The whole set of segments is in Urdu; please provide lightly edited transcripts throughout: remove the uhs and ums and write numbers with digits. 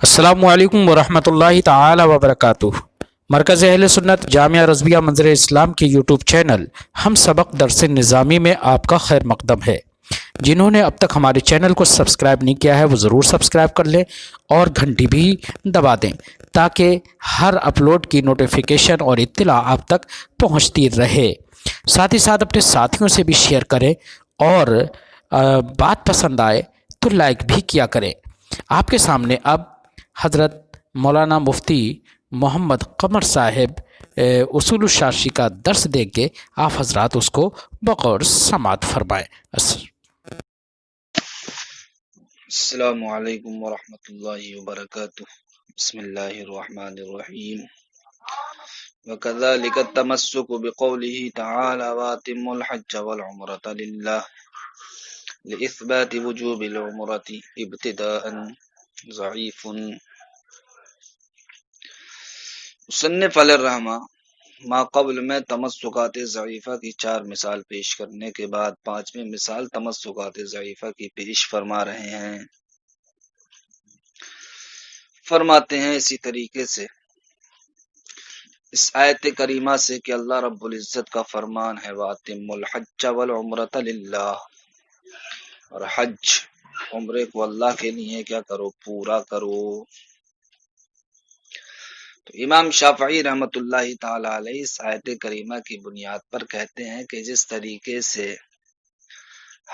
السلام علیکم ورحمۃ اللہ تعالی وبرکاتہ۔ مرکز اہل سنت جامعہ رضویہ منظر اسلام کے یوٹیوب چینل ہم سبق درس نظامی میں آپ کا خیر مقدم ہے۔ جنہوں نے اب تک ہمارے چینل کو سبسکرائب نہیں کیا ہے وہ ضرور سبسکرائب کر لیں اور گھنٹی بھی دبا دیں تاکہ ہر اپلوڈ کی نوٹیفیکیشن اور اطلاع آپ تک پہنچتی رہے۔ ساتھ ہی ساتھ اپنے ساتھیوں سے بھی شیئر کریں اور بات پسند آئے تو لائک بھی کیا کریں۔ آپ کے سامنے اب حضرت مولانا مفتی محمد قمر صاحب اصول الشاشی کا درس دیں گے، آپ حضرات اس کو بغور سماعت فرمائیں۔ السلام علیکم ورحمۃ اللہ وبرکاتہ۔ بسم اللہ الرحمن الرحیم۔ وَكَذَلِكَ التَّمَسُّكُ بِقَوْلِهِ تَعَالَى وَأَتِمُّوا الْحَجَّ وَالْعُمْرَةَ لِلَّهِ لِإِثْبَاتِ وُجُوبِ الْعُمْرَةِ ابتداءً ضعیف۔ مصنف علیہ الرحمہ ما قبل میں تمسکات ضعیفہ کی 4 مثال پیش کرنے کے بعد 5ویں مثال تمسکات ضعیفہ کی پیش فرما رہے ہیں۔ فرماتے ہیں اسی طریقے سے اس آیت کریمہ سے کہ اللہ رب العزت کا فرمان ہے وَأَتِمُّوا الْحَجَّ وَالْعُمْرَةَ لِلَّهِ، اور حج عمرے کو اللہ کے لیے کیا کرو، پورا کرو۔ تو امام شافعی رحمۃ اللہ تعالی علیہ اس آیت کریمہ کی بنیاد پر کہتے ہیں کہ جس طریقے سے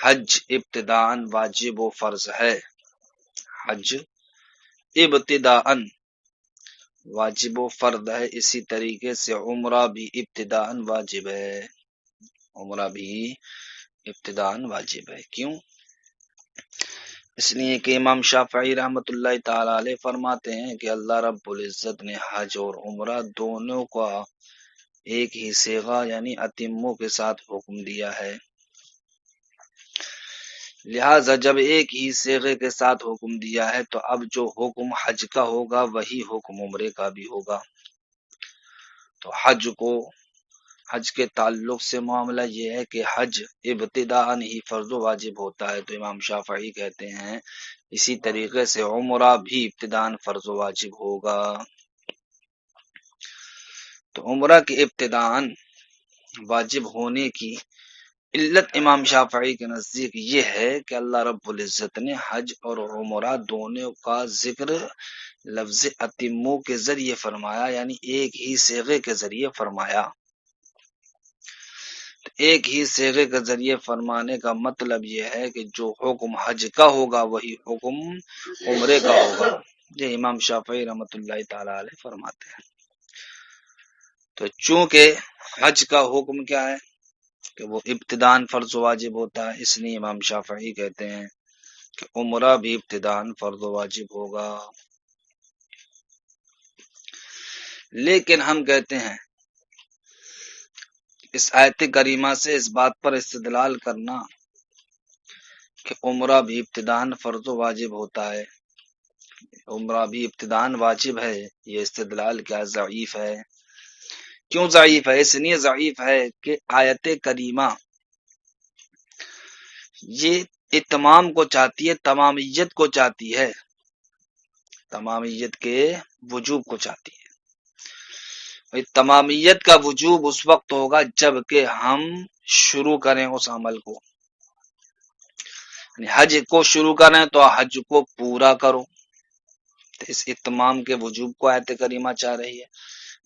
حج ابتداءً واجب و فرض ہے، حج ابتداءً واجب و فرض ہے، اسی طریقے سے عمرہ بھی ابتداءً واجب ہے، عمرہ بھی ابتداءً واجب ہے۔ کیوں؟ اس لیے کہ امام شافعی رحمۃ اللہ تعالی علیہ فرماتے ہیں کہ اللہ رب العزت نے حج اور عمرہ دونوں کا ایک ہی صیغہ یعنی اتمو کے ساتھ حکم دیا ہے، لہٰذا جب ایک ہی صیغے کے ساتھ حکم دیا ہے تو اب جو حکم حج کا ہوگا وہی حکم عمرے کا بھی ہوگا۔ تو حج کے تعلق سے معاملہ یہ ہے کہ حج ابتداءً ہی فرض و واجب ہوتا ہے، تو امام شافعی کہتے ہیں اسی طریقے سے عمرہ بھی ابتداءً فرض و واجب ہوگا۔ تو عمرہ کے ابتداءً واجب ہونے کی علت امام شافعی کے نزدیک یہ ہے کہ اللہ رب العزت نے حج اور عمرہ دونوں کا ذکر لفظ اتمو کے ذریعے فرمایا، یعنی ایک ہی صیغے کے ذریعے فرمایا۔ ایک ہی صیغے کے ذریعے فرمانے کا مطلب یہ ہے کہ جو حکم حج کا ہوگا وہی حکم عمرے کا ہوگا، یہ امام شافعی رحمۃ اللہ تعالی علیہ فرماتے ہیں۔ تو چونکہ حج کا حکم کیا ہے کہ وہ ابتداءً فرض و واجب ہوتا ہے، اس لیے امام شافعی کہتے ہیں کہ عمرہ بھی ابتداءً فرض و واجب ہوگا۔ لیکن ہم کہتے ہیں اس آیت کریمہ سے اس بات پر استدلال کرنا کہ عمرہ بھی ابتداءً فرض و واجب ہوتا ہے، عمرہ بھی ابتداءً واجب ہے، یہ استدلال کیا ضعیف ہے۔ کیوں ضعیف ہے؟ اس لیے ضعیف ہے کہ آیت کریمہ یہ اتمام کو چاہتی ہے، تمامیت کو چاہتی ہے، تمامیت کے وجوب کو چاہتی ہے۔ تمامیت کا وجوب اس وقت ہوگا جب کہ ہم شروع کریں اس عمل کو، یعنی حج کو شروع کریں تو حج کو پورا کرو، تو اس اتمام کے وجوب کو آیت کریمہ چاہ رہی ہے۔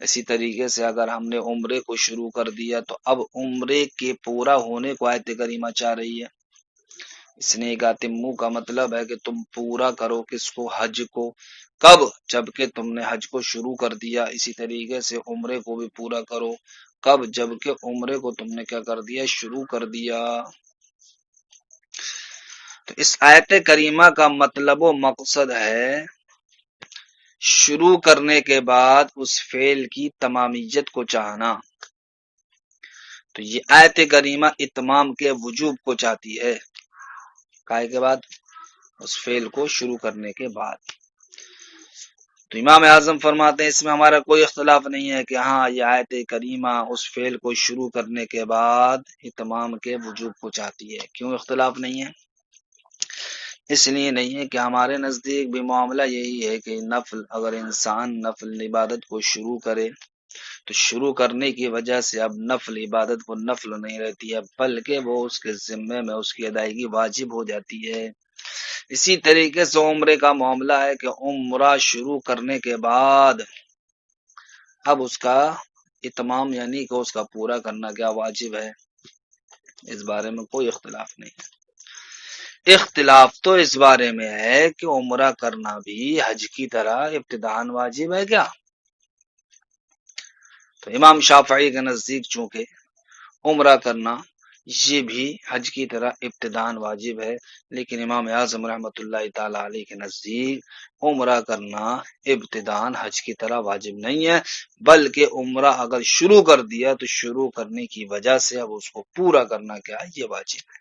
اسی طریقے سے اگر ہم نے عمرے کو شروع کر دیا تو اب عمرے کے پورا ہونے کو آیت کریمہ چاہ رہی ہے۔ اس نے ایک اتمو کا مطلب ہے کہ تم پورا کرو کس کو، حج کو، کب؟ جب کہ تم نے حج کو شروع کر دیا۔ اسی طریقے سے عمرے کو بھی پورا کرو، کب؟ جب کہ عمرے کو تم نے کیا کر دیا، شروع کر دیا۔ تو اس آیت کریمہ کا مطلب و مقصد ہے شروع کرنے کے بعد اس فعل کی تمامیت کو چاہنا۔ تو یہ آیت کریمہ اتمام کے وجوب کو چاہتی ہے، کائے کے بعد؟ اس فعل کو شروع کرنے کے بعد۔ تو امام اعظم فرماتے ہیں اس میں ہمارا کوئی اختلاف نہیں ہے کہ ہاں یہ آیت کریمہ اس فعل کو شروع کرنے کے بعد اتمام کے وجوب کو چاہتی ہے۔ کیوں اختلاف نہیں ہے؟ اس لیے نہیں ہے کہ ہمارے نزدیک بھی معاملہ یہی ہے کہ نفل، اگر انسان نفل عبادت کو شروع کرے تو شروع کرنے کی وجہ سے اب نفل عبادت وہ نفل نہیں رہتی ہے، بلکہ وہ اس کے ذمے میں اس کی ادائیگی واجب ہو جاتی ہے۔ اسی طریقے سے عمرے کا معاملہ ہے کہ عمرہ شروع کرنے کے بعد اب اس کا اتمام یعنی کہ اس کا پورا کرنا کیا واجب ہے، اس بارے میں کوئی اختلاف نہیں ہے۔ اختلاف تو اس بارے میں ہے کہ عمرہ کرنا بھی حج کی طرح ابتداءً واجب ہے کیا؟ تو امام شافعی کے نزدیک چونکہ عمرہ کرنا یہ بھی حج کی طرح ابتداءً واجب ہے، لیکن امام اعظم رحمۃ اللہ تعالی علیہ کے نزدیک عمرہ کرنا ابتداءً حج کی طرح واجب نہیں ہے، بلکہ عمرہ اگر شروع کر دیا تو شروع کرنے کی وجہ سے اب اس کو پورا کرنا کیا ہے، یہ واجب ہے۔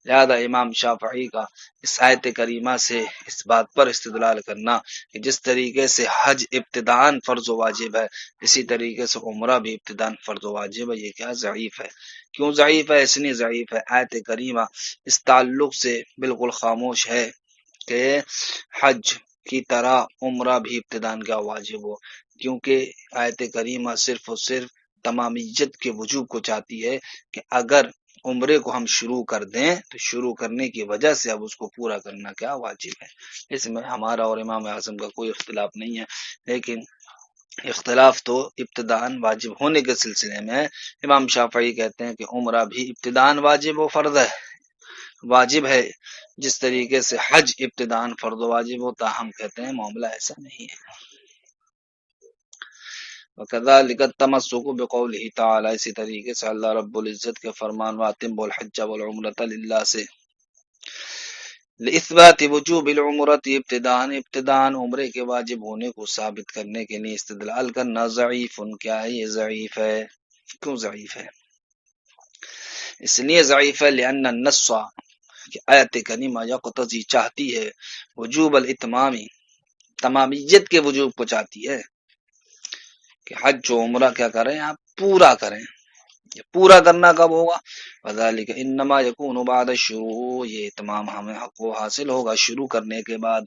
لہذا امام شافعی کا اس آیت کریمہ سے اس بات پر استدلال کرنا کہ جس طریقے سے حج ابتداءً فرض و واجب ہے، اسی طریقے سے عمرہ بھی ابتداءً فرض و واجب ہے، یہ کیا ضعیف ہے۔ کیوں ضعیف ہے؟ اس لیے ضعیف ہے آیت کریمہ اس تعلق سے بالکل خاموش ہے کہ حج کی طرح عمرہ بھی ابتداءً کیا واجب ہو، کیونکہ آیت کریمہ صرف اور صرف تمامیت کے وجوب کو چاہتی ہے کہ اگر عمرے کو ہم شروع کر دیں تو شروع کرنے کی وجہ سے اب اس کو پورا کرنا کیا واجب ہے۔ اس میں ہمارا اور امام اعظم کا کوئی اختلاف نہیں ہے، لیکن اختلاف تو ابتداءً واجب ہونے کے سلسلے میں ہے۔ امام شافعی کہتے ہیں کہ عمرہ بھی ابتداءً واجب و فرض ہے، واجب ہے، جس طریقے سے حج ابتداءً فرض و واجب ہوتا، ہم کہتے ہیں معاملہ ایسا نہیں ہے۔ وَكَذَلِكَ التَّمَسُّكُ بِقَوْلِهِ تَعَالَى، اسی طریقے سے اللہ رب العزت کے فرمان وَأَتِمُّوا الْحَجَّ وَالْعُمْرَةَ لِلَّهِ سے لِإِثْبَاتِ وُجُوبِ الْعُمْرَةِ ابتداءً عمرے کے واجب ہونے کو ثابت کرنے کے لیے استدلال کرنا ضعیف، کیا ہے یہ ضعیف ہے۔ کیوں ضعیف ہے؟ اس لیے ضعیف ہے لأن النص کہ آیت کریمہ یقتضی چاہتی ہے وجوب الاتمام، تمامیت کے وجوب کو چاہتی ہے کہ حج و عمرہ کیا کریں، آپ پورا کریں۔ یہ پورا کرنا کب ہوگا؟ وذالک انما یکون بعد الشروع، یہ تمام ہمیں حق کو حاصل ہوگا شروع کرنے کے بعد۔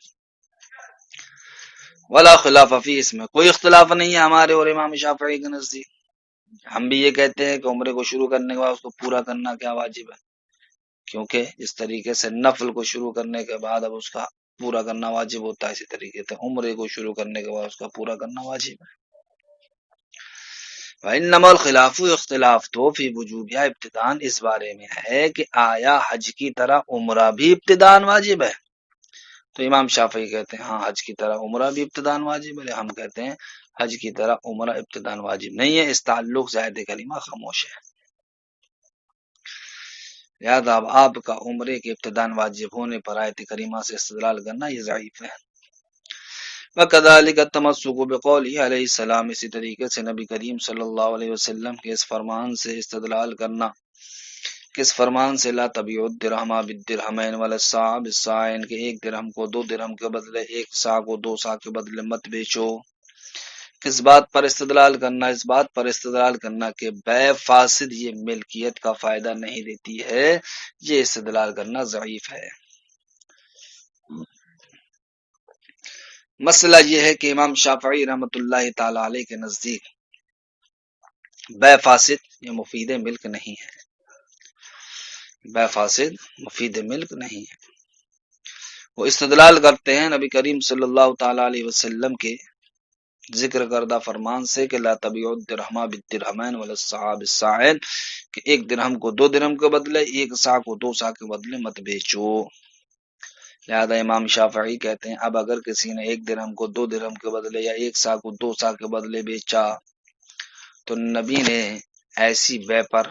ولا خلاف فی، اس میں کوئی اختلاف نہیں ہے ہمارے اور امام شافعی کے نزدیک۔ ہم بھی یہ کہتے ہیں کہ عمرے کو شروع کرنے کے بعد اس کو پورا کرنا کیا واجب ہے، کیونکہ جس طریقے سے نفل کو شروع کرنے کے بعد اب اس کا پورا کرنا واجب ہوتا ہے، اسی طریقے سے عمرے کو شروع کرنے کے بعد اس کا پورا کرنا واجب ہے۔ وَإِنَّمَا الْخِلَافُ، اختلاف تو فی وجوبیہ ابتداءً اس بارے میں ہے کہ آیا حج کی طرح عمرہ بھی ابتداءً واجب ہے؟ تو امام شافعی کہتے ہیں ہاں حج کی طرح عمرہ بھی ابتداءً واجب ہے، ہم کہتے ہیں حج کی طرح عمرہ ابتداءً واجب نہیں ہے، اس تعلق سے آیت کریمہ خاموش ہے۔ لہذا اب آپ کا عمرے کے ابتداءً واجب ہونے پر آیت کریمہ سے استدلال کرنا یہ ضعیف ہے۔ وَكَذَلِكَ التَّمَسُّكُ بِقَوْلِهِ علیہ السلام، اسی طریقے سے نبی کریم صلی اللہ علیہ وسلم کے اس فرمان سے استدلال کرنا، کس فرمان سے لا تبیعوا الدرہم بالدرہمین ولا الصاع بالصاعین، کہ ایک درہم کو 2 درہم کے بدلے ایک صاع کو 2 صاع کے بدلے مت بیچو۔ کس بات پر استدلال کرنا؟ اس بات پر استدلال کرنا کہ بے فاسد یہ ملکیت کا فائدہ نہیں دیتی ہے، یہ استدلال کرنا ضعیف ہے۔ مسئلہ یہ ہے کہ امام شافعی رحمۃ اللہ تعالی علیہ کے نزدیک بے فاسد یہ مفید ملک نہیں ہے، بے فاسد مفید ملک نہیں ہے۔ وہ استدلال کرتے ہیں نبی کریم صلی اللہ تعالی علیہ وسلم کے ذکر کردہ فرمان سے کہ لا تبیعوا الدرہم بالدرہمین ولا الصاع بالصاعین، کہ ایک درہم کو 2 درہم کے بدلے ایک صاع کو 2 صاع کے بدلے مت بیچو۔ لہذا امام شافعی کہتے ہیں اب اگر کسی نے ایک درہم کو 2 درہم کے بدلے یا ایک صاع کو 2 صاع کے بدلے بیچا تو نبی نے ایسی بے پر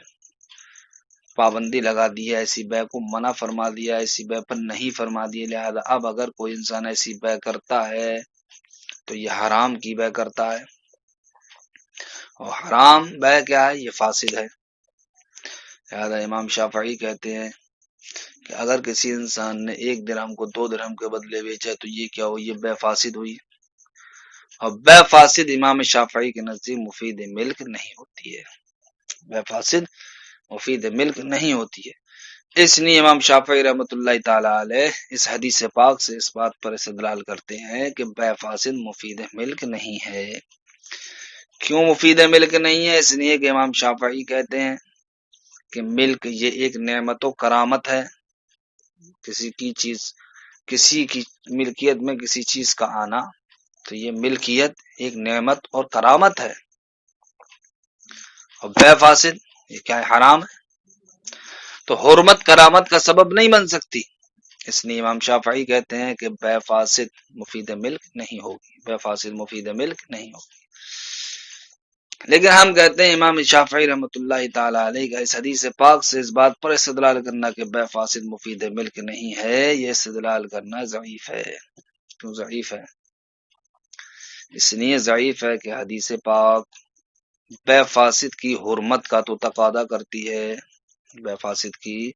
پابندی لگا دی ہے، ایسی بے کو منع فرما دیا، ایسی بے پر نہیں فرما دی۔ لہذا اب اگر کوئی انسان ایسی بے کرتا ہے تو یہ حرام کی بے کرتا ہے، اور حرام بے کیا ہے؟ یہ فاسد ہے۔ لہذا امام شافعی کہتے ہیں کہ اگر کسی انسان نے ایک درہم کو 2 درہم کے بدلے بیچا تو یہ کیا ہوئی؟ یہ بے فاسد ہوئی، اور بے فاسد امام شافعی کے نزدیک مفید ملک نہیں ہوتی ہے، بے فاسد مفید ملک نہیں ہوتی ہے۔ اس لیے امام شافعی رحمۃ اللہ تعالی علیہ اس حدیث پاک سے اس بات پر استدلال کرتے ہیں کہ بے فاسد مفید ملک نہیں ہے۔ کیوں مفید ملک نہیں ہے؟ اس لیے کہ امام شافعی کہتے ہیں کہ ملک یہ ایک نعمت و کرامت ہے۔ کسی کی ملکیت میں کسی چیز کا آنا تو یہ ملکیت ایک نعمت اور کرامت ہے، اور بے فاسد یہ کیا ہے؟ حرام ہے، تو حرمت کرامت کا سبب نہیں بن سکتی۔ اس لیے امام شافعی کہتے ہیں کہ بے فاسد مفید ملک نہیں ہوگی، بے فاسد مفید ملک نہیں ہوگی۔ لیکن ہم کہتے ہیں امام شافعی رحمۃ اللہ تعالی علیہ کا اس حدیث پاک سے اس بات پر استدلال کرنا کہ بے فاسد مفید ملک نہیں ہے، یہ استدلال کرنا ضعیف ہے۔ کیوں ضعیف ہے؟ اس لیے ضعیف ہے کہ حدیث پاک بے فاسد کی حرمت کا تو تقاضا کرتی ہے، بے فاسد کی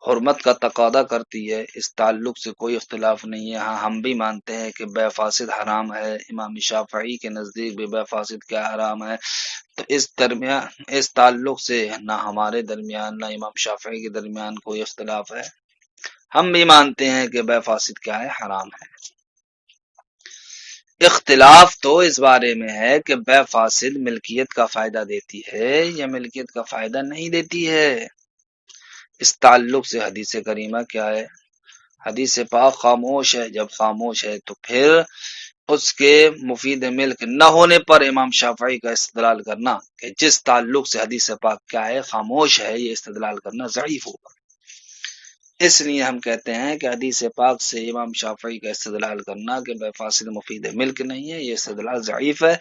حرمت کا تقاضا کرتی ہے، اس تعلق سے کوئی اختلاف نہیں ہے۔ ہاں ہم بھی مانتے ہیں کہ بے فاسد حرام ہے، امام شافعی کے نزدیک بھی بے فاسد کیا حرام ہے، تو اس تعلق سے نہ ہمارے درمیان نہ امام شافعی کے درمیان کوئی اختلاف ہے۔ ہم بھی مانتے ہیں کہ بے فاسد کیا ہے؟ حرام ہے۔ اختلاف تو اس بارے میں ہے کہ بے فاسد ملکیت کا فائدہ دیتی ہے یا ملکیت کا فائدہ نہیں دیتی ہے۔ اس تعلق سے حدیث کریمہ کیا ہے؟ حدیث پاک خاموش ہے۔ جب خاموش ہے تو پھر اس کے مفید ملک نہ ہونے پر امام شافعی کا استدلال کرنا کہ جس تعلق سے حدیث پاک کیا ہے؟ خاموش ہے، یہ استدلال کرنا ضعیف ہوگا۔ اس لیے ہم کہتے ہیں کہ حدیث پاک سے امام شافعی کا استدلال کرنا کہ بے فاسد مفید ملک نہیں ہے، یہ استدلال ضعیف ہے،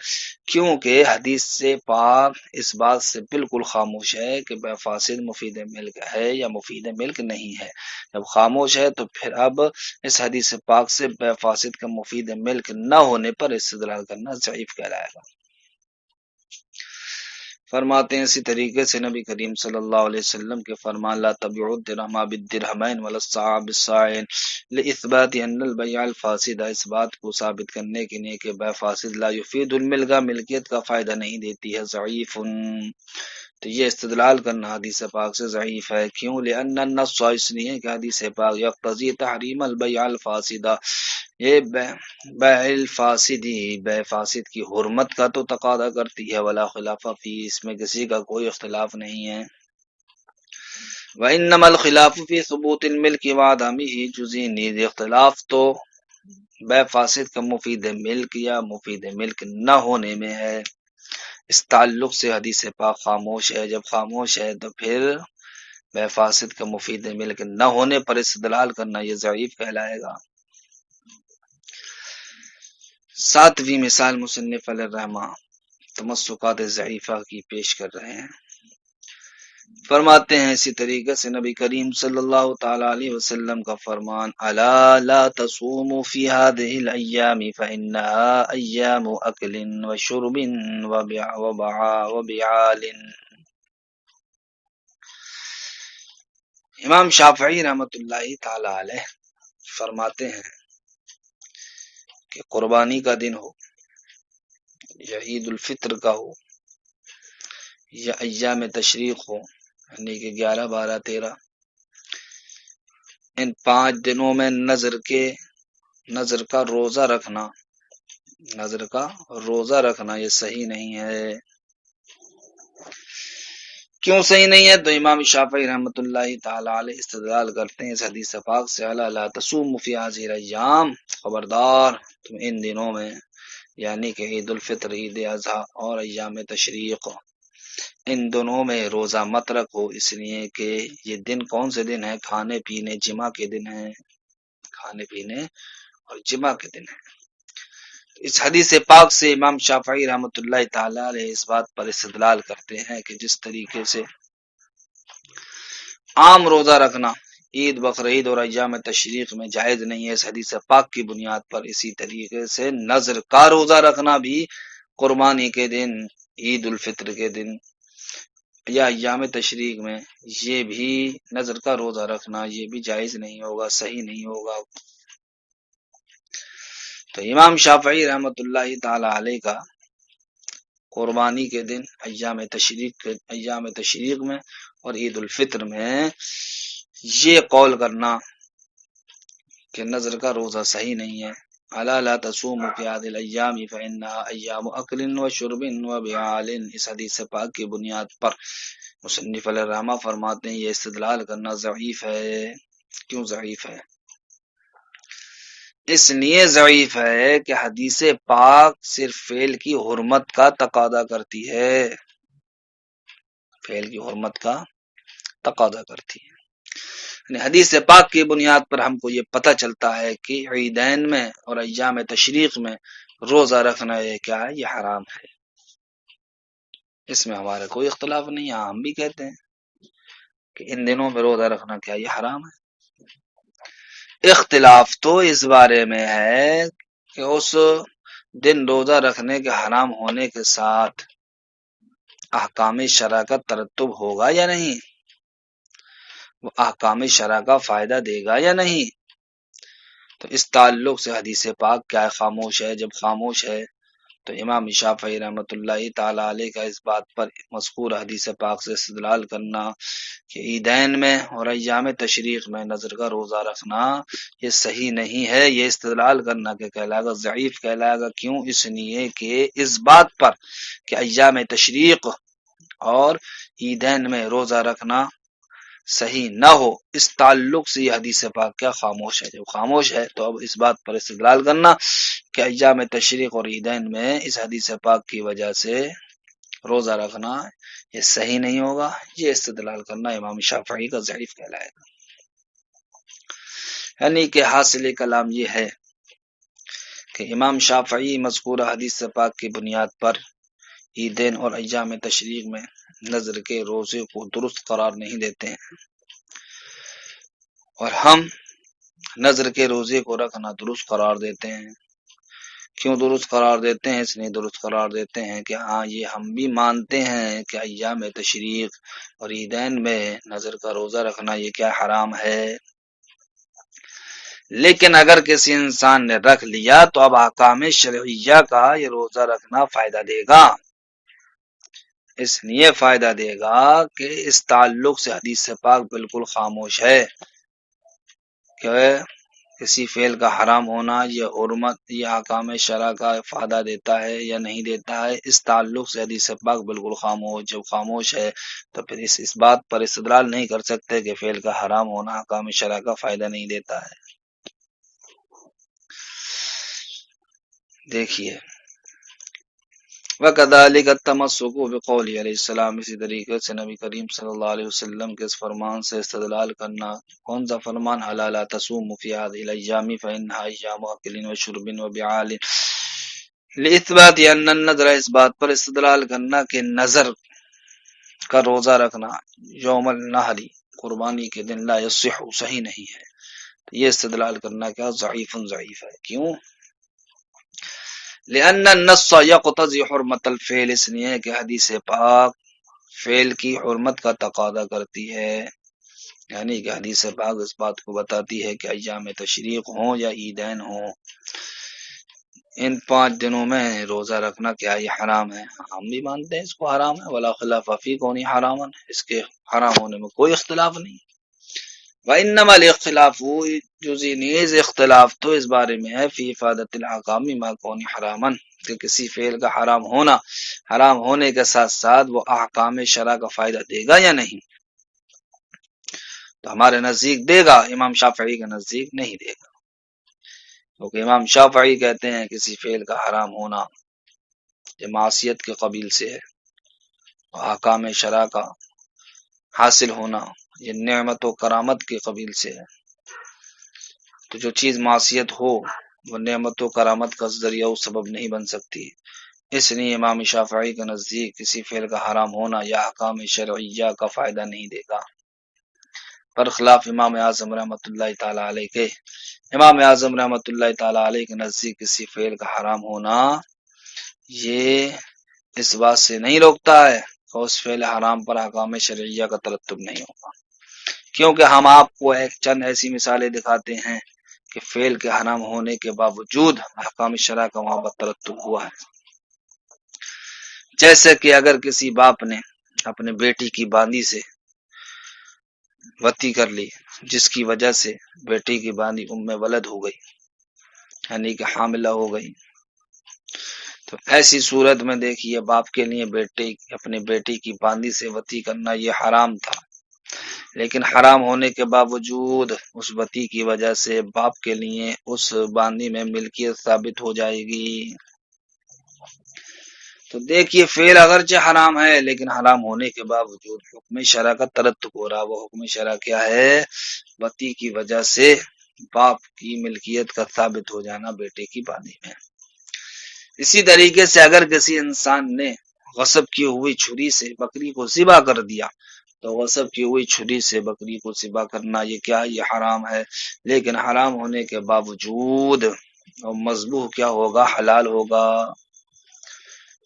کیونکہ حدیث پاک اس بات سے بالکل خاموش ہے کہ بے فاسد مفید ملک ہے یا مفید ملک نہیں ہے۔ جب خاموش ہے تو پھر اب اس حدیث پاک سے بے فاسد کا مفید ملک نہ ہونے پر استدلال کرنا ضعیف کہلائے گا۔ فرماتے ہیں اسی طریقے سے نبی کریم صلی اللہ علیہ وسلم کے فرمان لا تبیعوا الدرہم بالدرہمین ولا الصاع بالصاعین لاثبات ان البیع الفاسد، اس بات کو ثابت کرنے کے لیے کہ بے فاسد لا یفید الملک، ملکیت کا فائدہ نہیں دیتی ہے، ضعیف، تو یہ استدلال کرنا حدیث پاک سے ضعیف ہے۔ کیوں؟ لأن النص، اس لیے کہ حدیث پاک یقتضی تحریم البیع الفاسد، یہ بیع الفاسدی بے فاسد کی حرمت کا تو تقاضا کرتی ہے، ولا خلاف فی، اس میں کسی کا کوئی اختلاف نہیں ہے۔ وانما الخلاف فی ثبوت الملک وعدمہ جزئی، اختلاف تو بے فاسد کا مفید ملک یا مفید ملک نہ ہونے میں ہے۔ اس تعلق سے حدیث پاک خاموش ہے، جب خاموش ہے تو پھر بے فاسد کا مفید ملک نہ ہونے پر استدلال کرنا یہ ضعیف کہلائے گا۔ ساتویں مثال مصنف علیہ الرحمہ تمسکات ضعیفہ کی پیش کر رہے ہیں۔ فرماتے ہیں اسی طریقے سے نبی کریم صلی اللہ تعالی علیہ وسلم کا فرمان الا لا تصوموا فی هذه الایام فانها ایام اکل وشرب وبعال۔ امام شافعی رحمۃ اللہ تعالی علیہ فرماتے ہیں کہ قربانی کا دن ہو یا عید الفطر کا ہو یا ایام تشریق ہو، یعنی کہ 11، 12، 13، ان 5 دنوں میں نظر کا روزہ رکھنا یہ صحیح نہیں ہے۔ کیوں صحیح نہیں ہے؟ تو امام شافعی رحمۃ اللہ تعالی علیہ استدلال کرتے ہیں اس حدیث پاک سے الا لا تصوموا فی هذه الايام، خبردار تم ان دنوں میں، یعنی کہ عید الفطر، عید اضحیٰ اور ایام تشریق، ان دنوں میں روزہ مت رکھو، اس لیے کہ یہ دن کون سے دن ہیں؟ کھانے پینے جمع کے دن ہیں، کھانے پینے اور جمع کے دن ہیں۔ اس حدیث پاک سے امام شافعی رحمۃ اللہ تعالی علیہ اس بات پر استدلال کرتے ہیں کہ جس طریقے سے عام روزہ رکھنا عید، بقرعید اور ایام تشریق میں جائز نہیں ہے اس حدیث پاک کی بنیاد پر، اسی طریقے سے نظر کا روزہ رکھنا بھی قربانی کے دن، عید الفطر کے دن یا ایام تشریق میں یہ بھی نظر کا روزہ رکھنا یہ بھی جائز نہیں ہوگا، صحیح نہیں ہوگا۔ تو امام شافعی رحمۃ اللہ تعالی علیہ کا قربانی کے دن، ایام تشریق میں اور عید الفطر میں یہ قول کرنا کہ نظر کا روزہ صحیح نہیں ہے، الا لا تصوموا فی هذه الايام فانها ایام اکل وشرب وبعال، اس حدیث پاک کی بنیاد پر مصنف علیہ الرحمہ فرماتے ہیں یہ استدلال کرنا ضعیف ہے۔ کیوں ضعیف ہے؟ اس لیے ضعیف ہے کہ حدیث پاک صرف فعل کی حرمت کا تقاضا کرتی ہے، فعل کی حرمت کا تقاضا کرتی ہے۔ یعنی حدیث پاک کی بنیاد پر ہم کو یہ پتہ چلتا ہے کہ عیدین میں اور ایام تشریق میں روزہ رکھنا یہ کیا ہے؟ یہ حرام ہے، اس میں ہمارا کوئی اختلاف نہیں ہے۔ ہم بھی کہتے ہیں کہ ان دنوں میں روزہ رکھنا کیا یہ حرام ہے۔ اختلاف تو اس بارے میں ہے کہ اس دن روزہ رکھنے کے حرام ہونے کے ساتھ احکام شرع کا ترتب ہوگا یا نہیں، وہ احکام شرع کا فائدہ دے گا یا نہیں۔ تو اس تعلق سے حدیث پاک کیا خاموش ہے؟ جب خاموش ہے تو امام شافعی رحمۃ اللہ تعالی علیہ کا اس بات پر مذکور حدیث پاک سے استدلال کرنا کہ عیدین میں اور ایام تشریق میں نظر کا روزہ رکھنا یہ صحیح نہیں ہے، یہ استدلال کرنا کہ کہلائے گا ضعیف کہلائے گا۔ کیوں؟ اس لیے کہ اس بات پر کہ ایام تشریق اور عیدین میں روزہ رکھنا صحیح نہ ہو، اس تعلق سے یہ حدیث پاک کیا خاموش ہے۔ جب خاموش ہے تو اب اس بات پر استدلال کرنا کہ ایام تشریق اور عیدین میں اس حدیث پاک کی وجہ سے روزہ رکھنا یہ صحیح نہیں ہوگا، یہ استدلال کرنا امام شافعی کا ضعیف کہلائے گا۔ یعنی کہ حاصل کلام یہ ہے کہ امام شافعی مذکورہ حدیث پاک کی بنیاد پر عیدین اور ایام تشریق میں نظر کے روزے کو درست قرار نہیں دیتے ہیں، اور ہم نظر کے روزے کو رکھنا درست قرار دیتے ہیں۔ کیوں درست قرار دیتے ہیں؟ اس لیے درست قرار دیتے ہیں کہ ہاں یہ ہم بھی مانتے ہیں کہ ایام تشریق اور عیدین میں نظر کا روزہ رکھنا یہ کیا حرام ہے، لیکن اگر کسی انسان نے رکھ لیا تو اب احکام شرعیہ کا یہ روزہ رکھنا فائدہ دے گا۔ اس لیے فائدہ دے گا کہ اس تعلق سے حدیث پاک بالکل خاموش ہے کہ کسی فعل کا حرام ہونا یہ حرمت یا احکام شرع کا فائدہ دیتا ہے یا نہیں دیتا ہے، اس تعلق سے حدیث پاک بالکل خاموش۔ جب خاموش ہے تو پھر اس بات پر استدلال نہیں کر سکتے کہ فعل کا حرام ہونا احکام شرع کا فائدہ نہیں دیتا ہے۔ دیکھیے وَكَذَلِكَ التَّمَسُّكُ بِقَوْلِهِ علیہ السلام، اسی طریقے سے نبی کریم صلی اللہ علیہ وسلم کے اس فرمان سے استدلال کرنا۔ کون سا فرمان؟ أَلَا لَا تَصُومُوا فِي هَذِهِ الْأَيَّامِ فَإِنَّهَا أَيَّامُ أَكْلٍ وَشُرْبٍ وَبِعَالٍ لِإِثْبَاتِ أَنَّ النَّذْرَ، اس بات پر استدلال کرنا کہ نظر کا روزہ رکھنا یوم النحری قربانی کے دن لا یصح صحیح نہیں ہے، تو یہ استدلال کرنا کیا ضعیف ہے۔ کیوں؟ لأن النص يقتضي حرمت الفعل، اس لیے کہ حدیث پاک فعل کی حرمت کا تقاضا کرتی ہے، یعنی کہ حدیث پاک اس بات کو بتاتی ہے کہ ایام تشریق ہوں یا عیدین ہوں، ان 5 دنوں میں روزہ رکھنا کیا یہ حرام ہے؟ ہم بھی مانتے ہیں اس کو حرام ہے، ولا خلاف فی کونی حراما، اس کے حرام ہونے میں کوئی اختلاف نہیں۔ وَإِنَّمَا الْاخْتِلَافُ، جزئی نیز اختلاف تو اس بارے میں ہے فی افادۃ الاحکام ما کون حراما، کہ کسی فعل کا حرام ہونے کے ساتھ ساتھ وہ احکام شرع کا فائدہ دے گا یا نہیں۔ تو ہمارے نزدیک دے گا، امام شافعی کے نزدیک نہیں دے گا، کیونکہ امام شافعی کہتے ہیں کسی فعل کا حرام ہونا یہ معصیت کے قبیل سے ہے، احکام شرع کا حاصل ہونا یہ نعمت و کرامت کے قبیل سے ہے۔ تو جو چیز معصیت ہو وہ نعمت و کرامت کا ذریعہ و سبب نہیں بن سکتی، اس لیے امام شافعی کے نزدیک کسی فعل کا حرام ہونا یا احکام شرعیہ کا فائدہ نہیں دے گا، برخلاف امام اعظم رحمۃ اللہ تعالی علیہ کے۔ امام اعظم رحمۃ اللہ تعالی علیہ کے نزدیک کسی فعل کا حرام ہونا یہ اس بات سے نہیں روکتا ہے کہ اس فعل حرام پر احکام شرعیہ کا ترتب نہیں ہوگا، کیونکہ ہم آپ کو ایک چند ایسی مثالیں دکھاتے ہیں کہ فعل کے حرام ہونے کے باوجود احکام شرع کا وہاں پر ترتب ہوا ہے۔ جیسے کہ اگر کسی باپ نے اپنے بیٹی کی باندی سے وتی کر لی، جس کی وجہ سے بیٹی کی باندھی ام ولد ہو گئی، یعنی کہ حاملہ ہو گئی، تو ایسی صورت میں دیکھیے باپ کے لیے اپنے بیٹی کی باندھی سے وتی کرنا یہ حرام تھا، لیکن حرام ہونے کے باوجود اس وتی کی وجہ سے باپ کے لیے اس باندھی میں ملکیت ثابت ہو جائے گی۔ تو دیکھیے فعل اگرچہ حرام ہے لیکن حرام ہونے کے باوجود حکم شرع کا ترتب ہو رہا، وہ حکم شرع کیا ہے؟ وتی کی وجہ سے باپ کی ملکیت کا ثابت ہو جانا بیٹے کی باندھی میں۔ اسی طریقے سے اگر کسی انسان نے غصب کی ہوئی چھری سے بکری کو ذبح کر دیا تو غصب کی ہوئی چھری سے بکری کو ذبح کرنا یہ کیا؟ یہ حرام ہے، لیکن حرام ہونے کے باوجود مذبوح کیا ہوگا؟ حلال ہوگا۔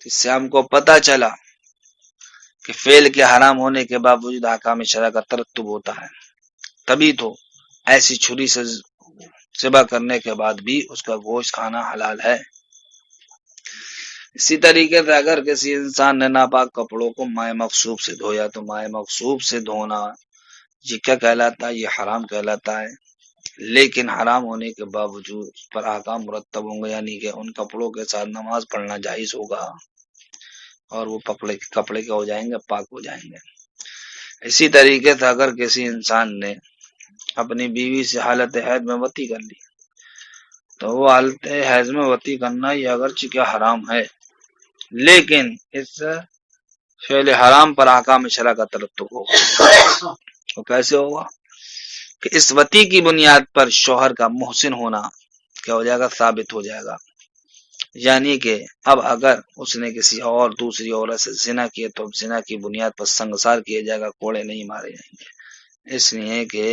اس سے ہم کو پتہ چلا کہ فعل کے حرام ہونے کے باوجود احکام شرع کا ترتب ہوتا ہے، تبھی تو ایسی چھری سے ذبح کرنے کے بعد بھی اس کا گوشت کھانا حلال ہے۔ اسی طریقے سے اگر کسی انسان نے ناپاک کپڑوں کو مائع مغصوب سے دھویا تو مائع مغصوب سے دھونا یہ کیا کہلاتا ہے؟ یہ حرام کہلاتا ہے، لیکن حرام ہونے کے باوجود اس پر احکام مرتب ہوں گے، یعنی کہ ان کپڑوں کے ساتھ نماز پڑھنا جائز ہوگا اور وہ کپڑے کیا ہو جائیں گے؟ پاک ہو جائیں گے۔ اسی طریقے سے اگر کسی انسان نے اپنی بیوی سے حالت حیض میں وتی کر لی تو وہ حالت حیض میں وتی کرنا یہ اگرچہ کیا حرام ہے، لیکن اس فعل حرام پر احکام شرع کا ترتب ہوگا۔ وہ کیسے ہوگا؟ کہ اس وتی کی بنیاد پر شوہر کا محسن ہونا کیا ہو جائے گا؟ ثابت ہو جائے گا، یعنی کہ اب اگر اس نے کسی اور دوسری عورت سے زنا کیے تو اب زنا کی بنیاد پر سنگسار کیا جائے گا، کوڑے نہیں مارے جائیں گے، اس لیے کہ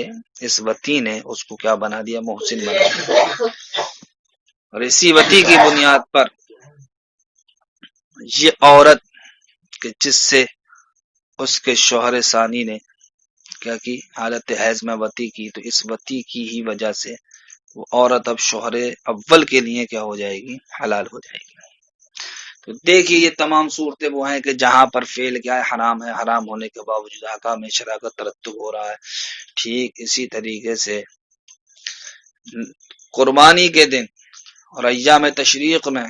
اس وتی نے اس کو کیا بنا دیا؟ محسن بنا دیا۔ اور اسی وتی کی بنیاد پر یہ عورت کہ جس سے اس کے شوہر ثانی نے کیا کی؟ حالت حیض میں وتی کی، تو اس وتی کی ہی وجہ سے وہ عورت اب شوہر اول کے لیے کیا ہو جائے گی؟ حلال ہو جائے گی۔ تو دیکھیے یہ تمام صورتیں وہ ہیں کہ جہاں پر فعل کیا ہے؟ حرام ہے، حرام ہونے کے باوجود احکام شرع کا ترتب ہو رہا ہے۔ ٹھیک اسی طریقے سے قربانی کے دن اور ایام تشریق میں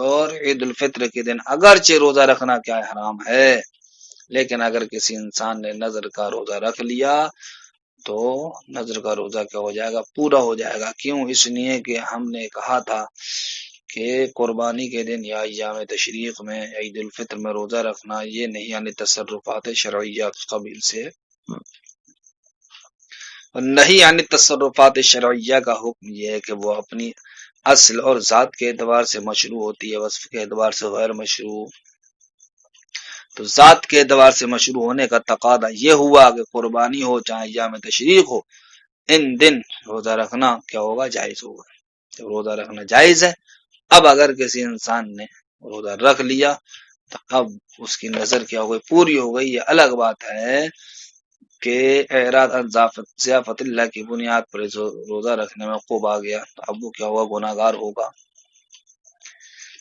اور عید الفطر کے دن اگرچہ روزہ رکھنا کیا ہے؟ حرام ہے، لیکن اگر کسی انسان نے نذر کا روزہ رکھ لیا تو نذر کا روزہ کیا ہو جائے گا؟ پورا ہو جائے گا۔ کیوں؟ اس لیے کہ ہم نے کہا تھا کہ قربانی کے دن یا ایام تشریق میں عید الفطر میں روزہ رکھنا یہ نہیں، یعنی تصرفات شرعیہ قبیل سے نہیں، یعنی تصرفات شرعیہ کا حکم یہ ہے کہ وہ اپنی اصل اور ذات کے اعتبار سے مشروع ہوتی ہے، وصف کے اعتبار سے غیر مشروع۔ تو ذات کے اعتبار سے مشروع ہونے کا تقاضا یہ ہوا کہ قربانی ہو چاہے ایام تشریق ہو، ان دن روزہ رکھنا کیا ہوگا؟ جائز ہوگا۔ جب روزہ رکھنا جائز ہے، اب اگر کسی انسان نے روزہ رکھ لیا تو اب اس کی نظر کیا ہو گئی؟ پوری ہو گئی۔ یہ الگ بات ہے کہ اعراض عن ضیافت اللہ کی بنیاد پر روزہ رکھنے میں عقوبہ آ گیا تو اب وہ کیا ہوگا؟ گناہگار ہوگا۔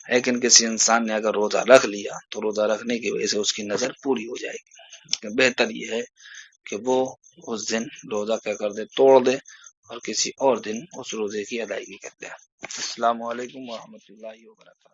لیکن کسی انسان نے اگر روزہ رکھ لیا تو روزہ رکھنے کی وجہ سے اس کی نظر پوری ہو جائے گی۔ لیکن بہتر یہ ہے کہ وہ اس دن روزہ کیا کر دے؟ توڑ دے اور کسی اور دن اس روزے کی ادائیگی کر دے۔ السلام علیکم ورحمۃ اللہ وبرکاتہ۔